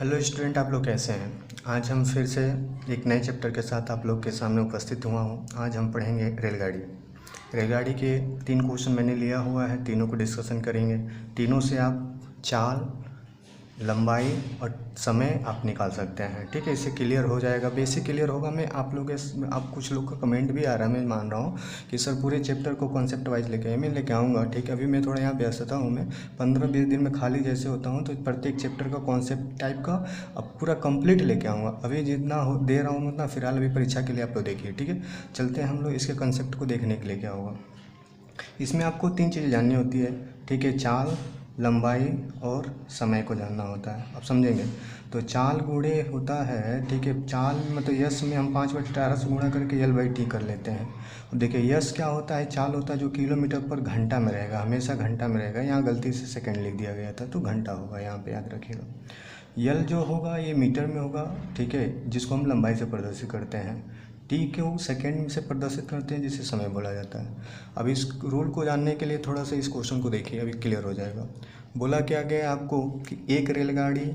Hello student, आप लोग कैसे हैं। आज हम फिर से एक नए चैप्टर के साथ आप लोग के सामने उपस्थित हुआ हूँ। आज हम पढ़ेंगे रेलगाड़ी के 3 क्वेश्चन मैंने लिया हुआ है, तीनों को डिस्कशन करेंगे। तीनों से आप चाल, लंबाई और समय आप निकाल सकते हैं, ठीक है। इससे क्लियर हो जाएगा, बेसिक क्लियर होगा। मैं आप कुछ लोग का कमेंट भी आ रहा है, मैं मान रहा हूँ कि सर पूरे चैप्टर को कॉन्सेप्ट वाइज लेके आए। मैं लेके आऊँगा, ठीक है। अभी मैं थोड़ा यहाँ व्यस्तता हूँ, मैं 15-20 दिन में खाली जैसे होता हूँ तो प्रत्येक चैप्टर का कॉन्सेप्ट टाइप का अब पूरा कंप्लीट लेके आऊँगा। अभी जितना दे रहा हूँ उतना फिलहाल अभी परीक्षा के लिए आप लोग देखिए, ठीक है। चलते हैं हम लोग इसके कंसेप्ट को देखने के लिए। क्या होगा इसमें, आपको 3 चीज़ें जाननी होती है, ठीक है। चाल, लंबाई और समय को जानना होता है। आप समझेंगे तो चाल गुणे होता है, ठीक है। चाल मतलब यस में हम 5/18 से गुणा करके L/T कर लेते हैं। अब देखिए यस क्या होता है, चाल होता है जो किलोमीटर पर घंटा में रहेगा, हमेशा घंटा में रहेगा। यहाँ गलती से सेकंड लिख दिया गया था तो घंटा होगा, यहाँ पे याद रखिएगा। यल जो होगा ये मीटर में होगा, ठीक है, जिसको हम लंबाई से प्रदर्शित करते हैं। टी को सेकेंड से प्रदर्शित करते हैं, जिसे समय बोला जाता है। अब इस रूल को जानने के लिए थोड़ा सा इस क्वेश्चन को देखिए, अभी क्लियर हो जाएगा। बोला क्या गया आपको कि एक रेलगाड़ी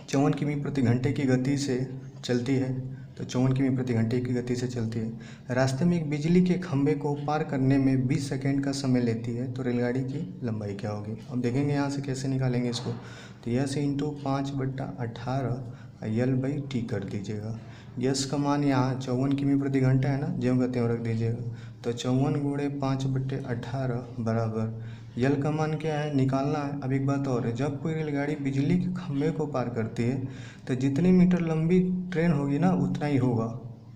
54 किमी प्रति घंटे की गति से चलती है, तो 54 किमी प्रति घंटे की गति से चलती है। रास्ते में एक बिजली के खंभे को पार करने में 20 सेकेंड का समय लेती है, तो रेलगाड़ी की लंबाई क्या होगी। अब देखेंगे यहाँ से कैसे निकालेंगे इसको। तो यस इंटू 5/18 L/T कर दीजिएगा। यस का मान यहाँ 54 किमी प्रति घंटा है ना, ज्यों का त्यों रख दीजिएगा। तो 54 गुणे 5/18 बराबर यल का मान क्या है, निकालना है। अब एक बात और है, जब कोई रेलगाड़ी बिजली के खंभे को पार करती है तो जितनी मीटर लंबी ट्रेन होगी ना उतना ही होगा,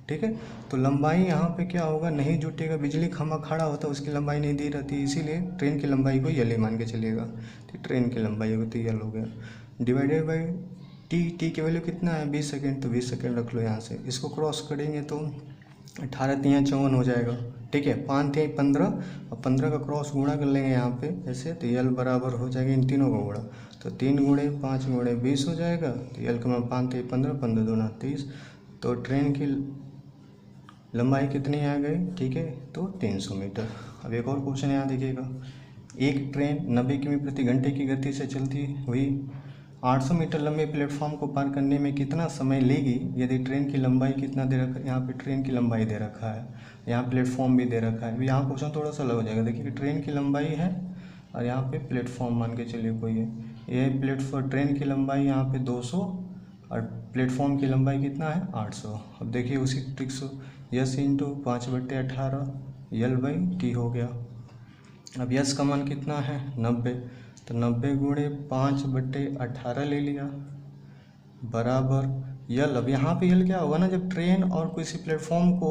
ठीक है। तो लंबाई यहाँ पे क्या होगा, नहीं जुटेगा। बिजली खंभा खड़ा होता है, उसकी लंबाई नहीं दी रहती, इसीलिए ट्रेन की लंबाई को यल ही मान के चलिएगा। तो ट्रेन की लंबाई होगी तो यल हो गया, डिवाइडेड बाई टी की वैल्यू कितना है 20 सेकेंड, तो 20 सेकेंड रख लो यहाँ से। इसको क्रॉस करेंगे तो 18 तियाँ 54 हो जाएगा, ठीक है। 5 तियाँ 15 और 15 का क्रॉस गुणा कर लेंगे यहाँ पे ऐसे, तो यल बराबर हो जाएगा इन तीनों का गुणा। तो 3 गुणे 5 गुणे 20 हो जाएगा। तो यल का मान 5 तियाँ 15, 15 दूना 30। तो ट्रेन की लंबाई कितनी आ गई, ठीक है, तो 300 मीटर। अब एक और क्वेश्चन यहाँ देखिएगा। एक ट्रेन 90 किमी प्रति घंटे की गति से चलती हुई 800 मीटर लंबे प्लेटफॉर्म को पार करने में कितना समय लेगी यदि ट्रेन की लंबाई कितना दे रखा है। यहाँ पे ट्रेन की लंबाई दे रखा है, यहाँ प्लेटफॉर्म भी दे रखा है। यहाँ क्वेश्चन थोड़ा सा अलग हो जाएगा। देखिए कि ट्रेन की लंबाई है और यहाँ पे प्लेटफॉर्म मान के चलिए कोई है। ये प्लेटफॉर्म ट्रेन की लंबाई यहाँ पे 200 और प्लेटफॉर्म की लंबाई कितना है 800। अब देखिए उसी ट्रिक से यस इंटू 5/18 L/T हो गया। अब यस का मान कितना है 90, तो 90 गुणे 5/18 ले लिया बराबर यल। अब यहाँ पे यल क्या होगा ना, जब ट्रेन और किसी प्लेटफॉर्म को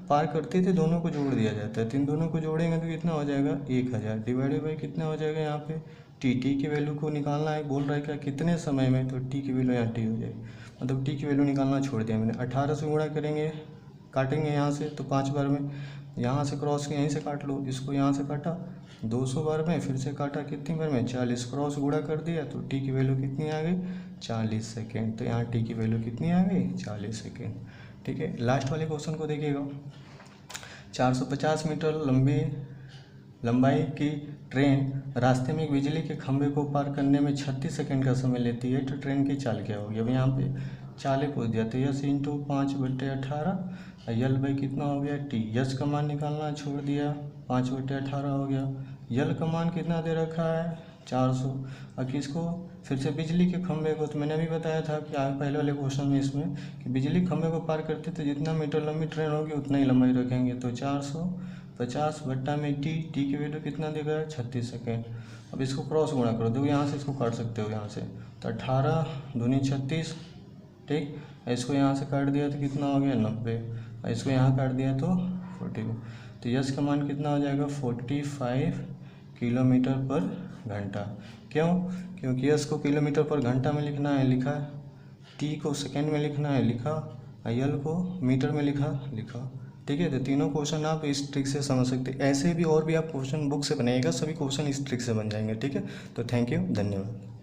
पार करते थे दोनों को जोड़ दिया जाता है, तो इन दोनों को जोड़ेंगे तो कितना हो जाएगा 1000 डिवाइडेड बाई कितना हो जाएगा यहाँ पे टी की वैल्यू को निकालना है। बोल रहा है क्या कितने समय में, तो टी की वैल्यू यहाँ टी हो जाएगी, मतलब टी की वैल्यू निकालना छोड़ दिया मैंने। 18 से गुणा करेंगे, काटेंगे यहाँ से तो 5 बार में, यहाँ से क्रॉस यहीं से काट लो, इसको यहाँ से काटा 200 बार में, फिर से काटा कितनी बार में 40, क्रॉस गुणा कर दिया तो टी की वैल्यू कितनी आ गई 40 सेकेंड। तो यहाँ टी की वैल्यू कितनी आ गई 40 सेकेंड, ठीक है। लास्ट वाले क्वेश्चन को देखिएगा। 450 मीटर लंबाई की ट्रेन रास्ते में एक बिजली के खंभे को पार करने में 36 सेकेंड का समय लेती है, तो ट्रेन की चाल क्या होगी। अब यहाँ पे चाल पूछ दिया, तो यस इंटू 5/18 L/T कितना हो गया टी। यस का मान निकालना छोड़ दिया, 5/18 हो गया। यल का मान कितना दे रखा है 400। अब किसको, फिर से बिजली के खंभे को, तो मैंने अभी बताया था कि पहले वाले क्वेश्चन में इसमें कि बिजली खंभे को पार करते तो जितना मीटर लंबी ट्रेन होगी उतना ही लंबाई रखेंगे। तो 450 बट्टा में टी की वैल्यू कितना देगा 36 सेकेंड। अब इसको क्रॉस गुणा करो, देखो यहाँ से इसको काट सकते हो यहाँ से, तो 18 दूनी 36, ठीक। इसको यहाँ से काट दिया तो कितना हो गया 90, और इसको यहाँ काट दिया तो 40। तो यस का मान कितना हो जाएगा 45 किलोमीटर पर घंटा। क्यों, क्योंकि यस को किलोमीटर पर घंटा में लिखना है, लिखा। टी को सेकेंड में लिखना है, लिखा। यल को मीटर में लिखा, ठीक है। तो तीनों क्वेश्चन आप इस ट्रिक से समझ सकते हैं। ऐसे भी और भी आप क्वेश्चन बुक से बनाइएगा, सभी क्वेश्चन इस ट्रिक से बन जाएंगे, ठीक है। तो थैंक यू, धन्यवाद।